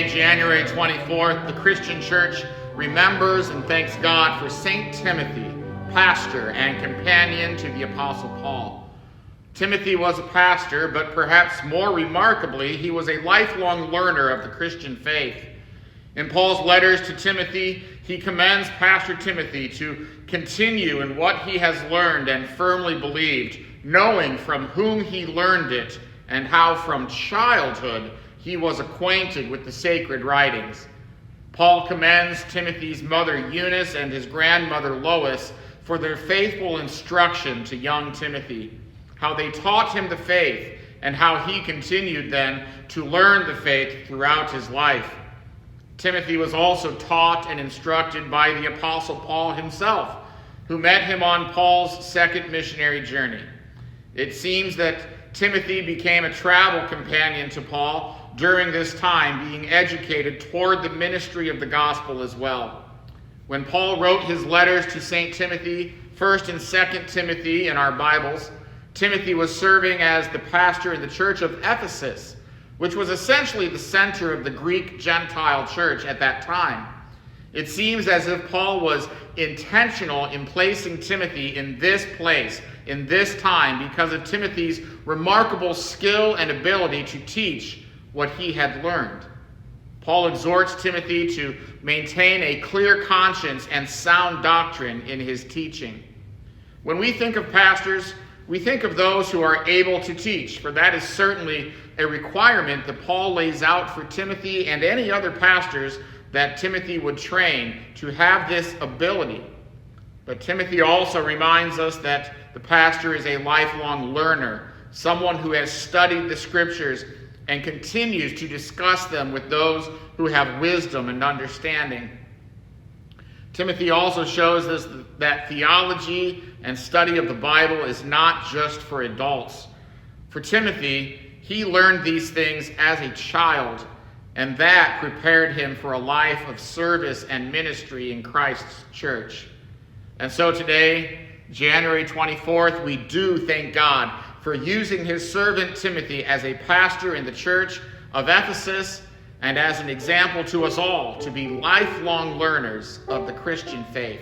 Today, January 24th, the Christian Church remembers and thanks God for St. Timothy, pastor and companion to the Apostle Paul. Timothy was a pastor, but perhaps more remarkably, he was a lifelong learner of the Christian faith. In Paul's letters to Timothy, he commends Pastor Timothy to continue in what he has learned and firmly believed, knowing from whom he learned it and how from childhood he was acquainted with the sacred writings. Paul commends Timothy's mother Eunice and his grandmother Lois for their faithful instruction to young Timothy, how they taught him the faith and how he continued then to learn the faith throughout his life. Timothy was also taught and instructed by the Apostle Paul himself, who met him on Paul's second missionary journey. It seems that Timothy became a travel companion to Paul during this time, being educated toward the ministry of the gospel as well. When Paul wrote his letters to St. Timothy, 1st and 2nd Timothy in our Bibles, Timothy was serving as the pastor in the church of Ephesus, which was essentially the center of the Greek Gentile church at that time. It seems as if Paul was intentional in placing Timothy in this place, in this time, because of Timothy's remarkable skill and ability to teach what he had learned. Paul exhorts Timothy to maintain a clear conscience and sound doctrine in his teaching. When we think of pastors, we think of those who are able to teach, for that is certainly a requirement that Paul lays out for Timothy and any other pastors that Timothy would train to have this ability. But Timothy also reminds us that the pastor is a lifelong learner, someone who has studied the scriptures and continues to discuss them with those who have wisdom and understanding. Timothy also shows us that theology and study of the Bible is not just for adults. For Timothy, he learned these things as a child, and that prepared him for a life of service and ministry in Christ's church. And so today, January 24th, we do thank God for using his servant Timothy as a pastor in the church of Ephesus and as an example to us all to be lifelong learners of the Christian faith.